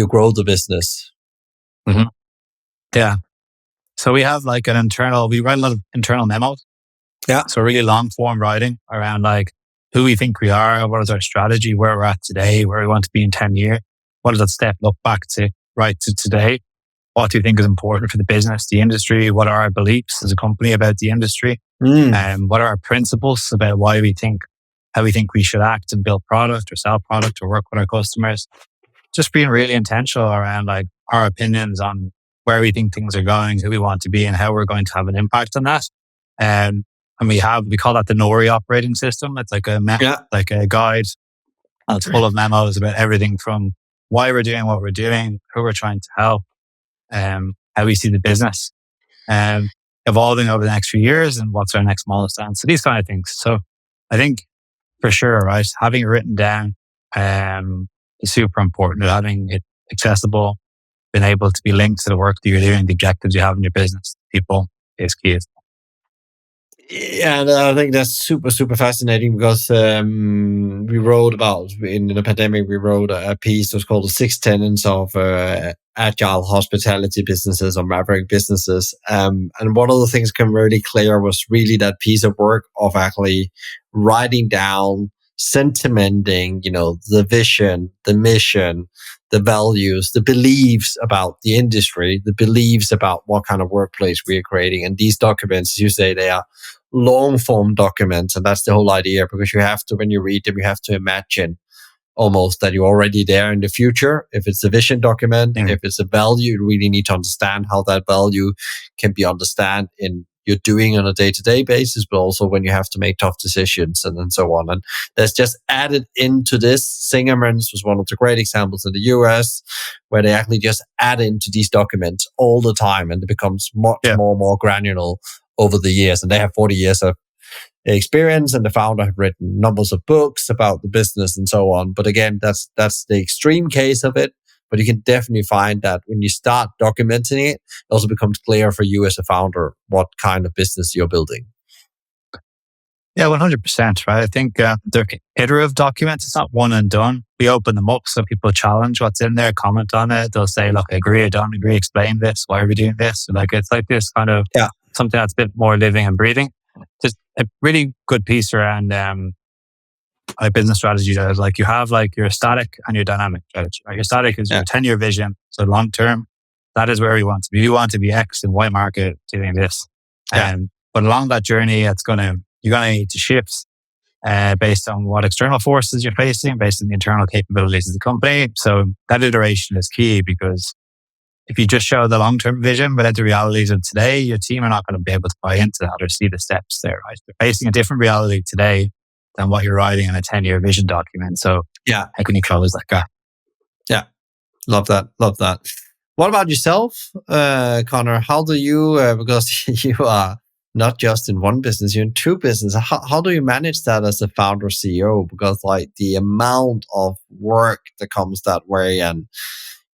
grow the business? Mm-hmm. Yeah. So we have like we write a lot of internal memos. Yeah. So really long form writing around like who we think we are, what is our strategy, where we're at today, where we want to be in 10 years. What does that step look back to right to today? What do you think is important for the business, the industry? What are our beliefs as a company about the industry? What are our principles about how we think we should act and build product or sell product or work with our customers? Just being really intentional around like our opinions on where we think things are going, who we want to be and how we're going to have an impact on that. And we call that the Nory operating system. It's like like a guide. And it's full of memos about everything from why we're doing what we're doing, who we're trying to help, how we see the business evolving over the next few years and what's our next milestone. So these kind of things. So I think for sure, right, having it written down is super important. Having it accessible, being able to be linked to the work that you're doing, the objectives you have in your business, people is key. Yeah, and I think that's super, super fascinating because we wrote about, in the pandemic, we wrote a piece that was called The Six Tenets of Agile Hospitality Businesses or Maverick Businesses. And one of the things that came really clear was really that piece of work of actually writing down, sentimenting, the vision, the mission, the values, the beliefs about the industry, the beliefs about what kind of workplace we are creating. And these documents, as you say, they are long form documents. And that's the whole idea, because you have to, when you read them, you have to imagine almost that you're already there in the future. If it's a vision document, if it's a value, you really need to understand how that value can be understood in you're doing on a day-to-day basis, but also when you have to make tough decisions and so on. And there's just added into this. Singerman's was one of the great examples in the US, where they actually just add into these documents all the time, and it becomes much more granular over the years. And they have 40 years of experience, and the founder have written numbers of books about the business and so on. But again, that's the extreme case of it. But you can definitely find that when you start documenting it, it also becomes clear for you as a founder what kind of business you're building. Yeah, 100%, right? I think they're iterative documents. It's not one and done. We open them up so people challenge what's in there, comment on it. They'll say, look, I agree, I don't agree, explain this. Why are we doing this? It's like this kind of something that's a bit more living and breathing. Just a really good piece around business strategy. Like you have like your static and your dynamic strategy. Right? Your static is your 10-year vision. So long term, that is where we want to be. We want to be X and Y market doing this. But along that journey, you're going to need to shift based on what external forces you're facing, based on the internal capabilities of the company. So that iteration is key, because if you just show the long-term vision without the realities of today, your team are not going to be able to buy into that or see the steps there, right? They're facing a different reality today than what you're writing in a 10-year vision document. So how can you close that gap? Yeah. Love that. What about yourself, Conor? How do you, because you are not just in one business, you're in two businesses. How do you manage that as a founder CEO? Because like the amount of work that comes that way, and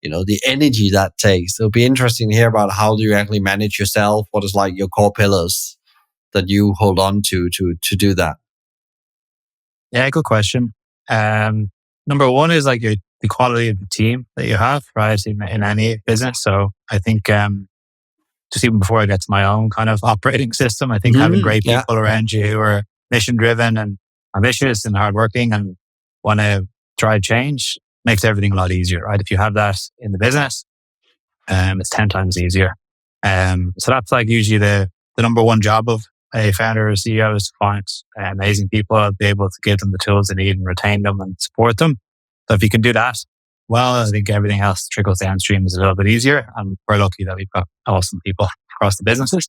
the energy that takes. It'll be interesting to hear about how do you actually manage yourself? What is like your core pillars that you hold on to do that? Yeah, good question. Number one is like the quality of the team that you have, right, in any business. So I think just even before I get to my own kind of operating system, I think having great people around you who are mission driven and ambitious and hardworking and want to try change makes everything a lot easier, right? If you have that in the business, it's 10 times easier. So that's like usually the number one job of a founder or CEO is to find amazing people, be able to give them the tools they need and retain them and support them. So if you can do that, well, I think everything else trickles downstream is a little bit easier. And we're lucky that we've got awesome people across the businesses.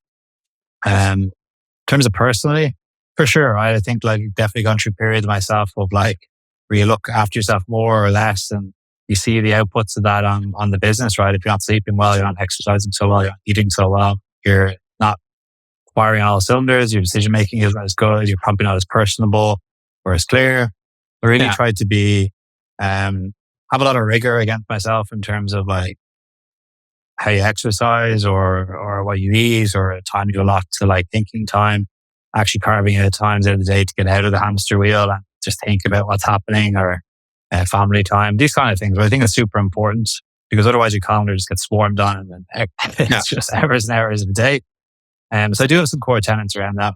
terms of personally, for sure, right? I think like definitely gone through periods myself of like where you look after yourself more or less, and you see the outputs of that on the business, right? If you're not sleeping well, you're not exercising so well, you're not eating so well, you're not firing on all cylinders, your decision making isn't as good, you're probably not as personable or as clear. I really tried to be have a lot of rigor against myself in terms of like how you exercise or what you eat or time you allot to like thinking time, actually carving out times out of the day to get out of the hamster wheel and just think about what's happening or family time, these kind of things. But I think it's super important because otherwise your calendar just gets swarmed on and it's just hours and hours of the day. So I do have some core tenets around that,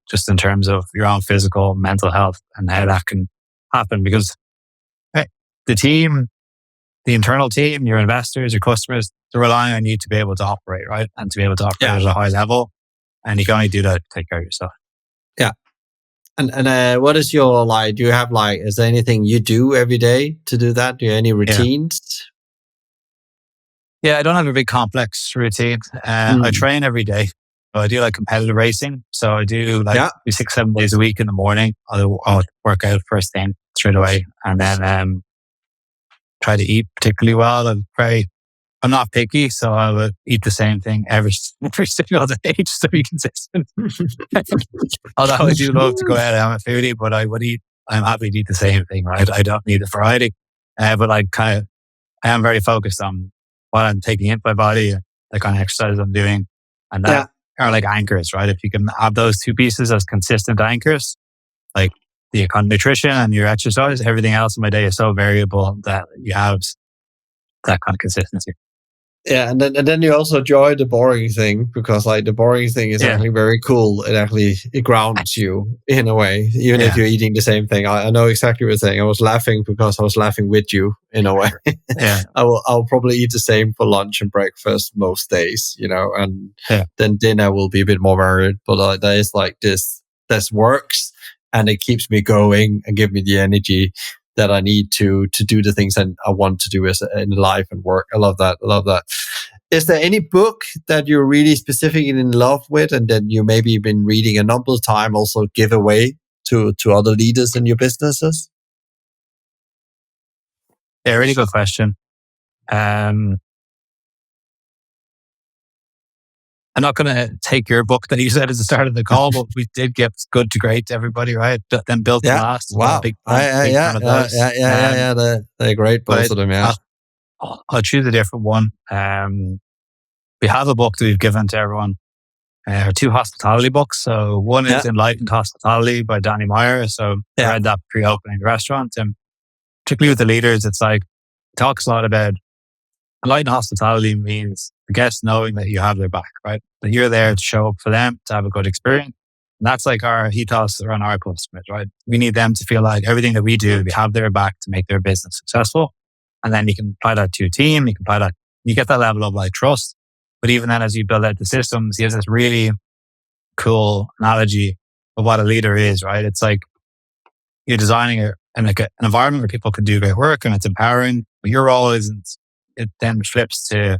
just in terms of your own physical, mental health and how that can happen because the team, the internal team, your investors, your customers, they're relying on you to be able to operate, right? And to be able to operate at a high level. And you can only do that to take care of yourself. Yeah. And what is your, like, do you have like, is there anything you do every day to do that? Do you have any routines? Yeah, I don't have a big complex routine. I train every day. So I do like competitive racing. So I do like 6-7 days a week in the morning. I'll work out first thing straight away. And then try to eat particularly well. I'm not picky, so I would eat the same thing every single day just to be consistent. Although I do love to go out, I'm a foodie, but I'm happy to eat the same thing, right? I don't need a variety. But I am very focused on what I'm taking into my body, the kind of exercise I'm doing. And that are like anchors, right? If you can have those two pieces as consistent anchors, like the kind of nutrition and your exercise, everything else in my day is so variable that you have that kind of consistency. Yeah, and then you also enjoy the boring thing because like the boring thing is actually very cool. It grounds you in a way, even if you're eating the same thing. I know exactly what you're saying. I was laughing because I was laughing with you in a way. I'll probably eat the same for lunch and breakfast most days, and then dinner will be a bit more varied. But there is like this works and it keeps me going and give me the energy that I need to do the things that I want to do in life and work. I love that. Is there any book that you're really specifically in love with and that you maybe been reading a number of times, also give away to other leaders in your businesses? Yeah, really good question. I'm not going to take your book that you said at the start of the call, but we did get Good to Great to everybody, right? Then Built to Last. Wow. Big fan of those. They're great, both of them, yeah. I'll choose a different one. We have a book that we've given to everyone, two hospitality books. So one is Enlightened Hospitality by Danny Meyer. So I read that pre-opening the restaurant. And particularly with the leaders, it's like, it talks a lot about enlightened hospitality means the guests knowing that you have their back, right? That you're there to show up for them, to have a good experience. And that's like our ethos around our customers, right? We need them to feel like everything that we do, we have their back to make their business successful. And then you can apply that to a team, you get that level of like trust. But even then, as you build out the systems, he has this really cool analogy of what a leader is, right? It's like you're designing an environment where people can do great work and it's empowering, but your role isn't. It then flips to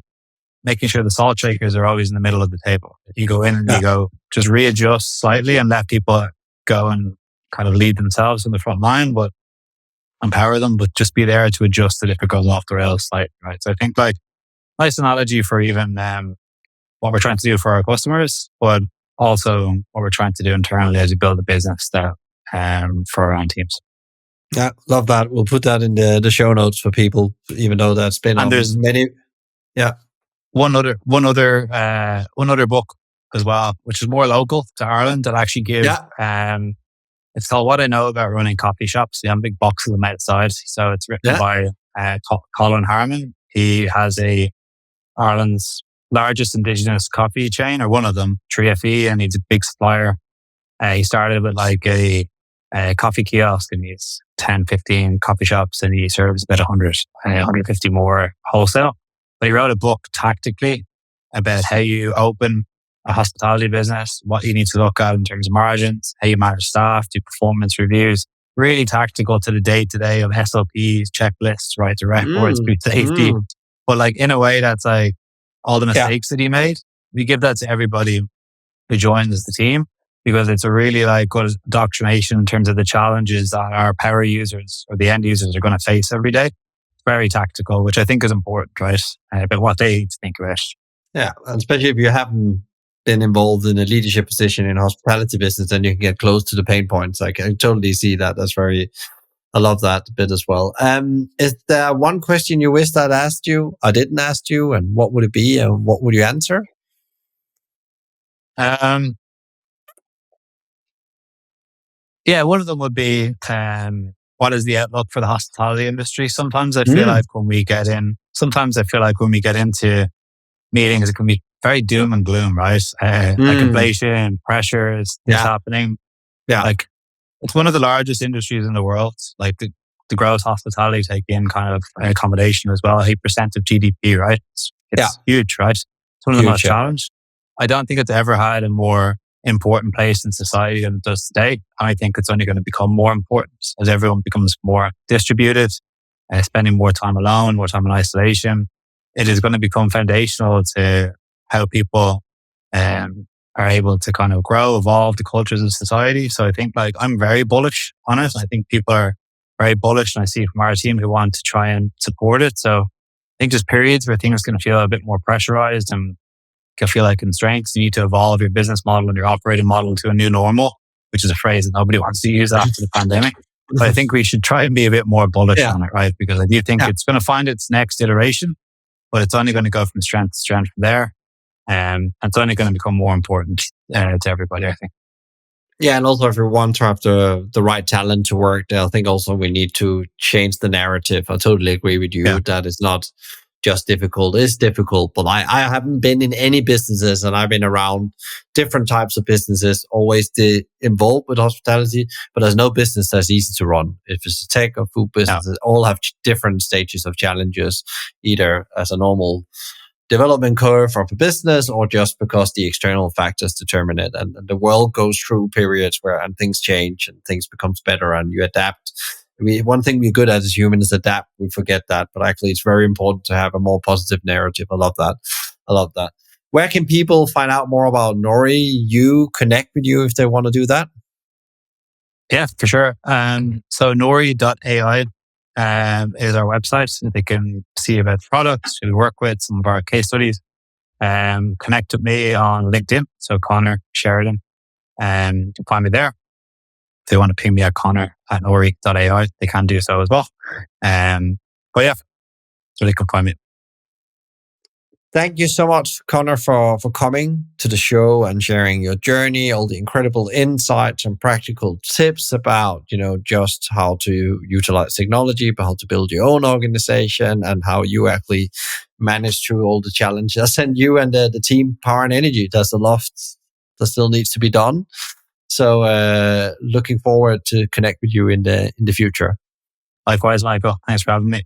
making sure the salt shakers are always in the middle of the table. You go in and you go, just readjust slightly and let people go and kind of lead themselves in the front line, but empower them, but just be there to adjust it if it goes off the rails slightly, right? So I think like nice analogy for even what we're trying to do for our customers, but also what we're trying to do internally as we build a business that for our own teams. Yeah, love that. We'll put that in the show notes for people, even though that's been on many. Yeah. One other book as well, which is more local to Ireland that actually gives, it's called What I Know About Running Coffee Shops. You have a big box of them outside. So it's written by Colin Harmon. He has Ireland's largest indigenous coffee chain, or one of them, 3FE, and he's a big supplier. He started with like a coffee kiosk and he's 10, 15 coffee shops and he serves about 150 more wholesale. But he wrote a book tactically about how you open a hospitality business, what you need to look at in terms of margins, how you manage staff, do performance reviews, really tactical to the day-to-day of SOPs, checklists, right to records, food safety. But like in a way that's like all the mistakes that he made, we give that to everybody who joins the team, because it's a really like good indoctrination in terms of the challenges that our power users or the end users are going to face every day. It's very tactical, which I think is important, right? About what they think of it. Yeah, and especially if you haven't been involved in a leadership position in hospitality business, then you can get close to the pain points. I can totally see that. I love that bit as well. Is there one question you wish I'd asked you, I didn't ask you, and what would it be, and what would you answer? Yeah, one of them would be, what is the outlook for the hospitality industry? Sometimes I feel like when we get into meetings, it can be very doom and gloom, right? Like inflation, pressures, things happening. Yeah. Like, it's one of the largest industries in the world. Like the gross hospitality take in kind of accommodation as well, 8% of GDP, right? It's huge, right? It's one of the most challenged. I don't think it's ever had a more important place in society than it does today. I think it's only going to become more important as everyone becomes more distributed, spending more time alone, more time in isolation. It is going to become foundational to how people are able to kind of grow, evolve the cultures of society. So I think like I'm very bullish on it. I think people are very bullish, and I see from our team who want to try and support it. So I think just periods where things are going to feel a bit more pressurized and can feel like constraints. You need to evolve your business model and your operating model to a new normal, which is a phrase that nobody wants to use after the pandemic. But I think we should try and be a bit more bullish on it, right? Because I do think it's going to find its next iteration, but it's only going to go from strength to strength from there. And it's only going to become more important to everybody, I think. Yeah, and also if we want to have the right talent to work there, I think also we need to change the narrative. I totally agree with you that it's not just difficult. It's difficult, but I haven't been in any businesses, and I've been around different types of businesses, always involved with hospitality, but there's no business that's easy to run. If it's a tech or food business, they all have different stages of challenges, either as a normal development curve of a business or just because the external factors determine it. And the world goes through periods where and things change and things becomes better and you adapt. One thing we're good at as humans is adapt. We forget that, but actually it's very important to have a more positive narrative. I love that. Where can people find out more about Nory, connect with you if they want to do that? Yeah, for sure. So Nory.ai is our website. They can see about products we work with, some of our case studies. Connect with me on LinkedIn. So Conor Sheridan. You can find me there. If they want to ping me at Conor@Nory.ai, they can do so as well. But yeah, so they can find me. Thank you so much, Conor, for coming to the show and sharing your journey, all the incredible insights and practical tips about, just how to utilize technology, but how to build your own organization and how you actually manage through all the challenges. I send you and the team power and energy. There's a lot that still needs to be done. So looking forward to connect with you in the future. Likewise, Michael. Thanks for having me.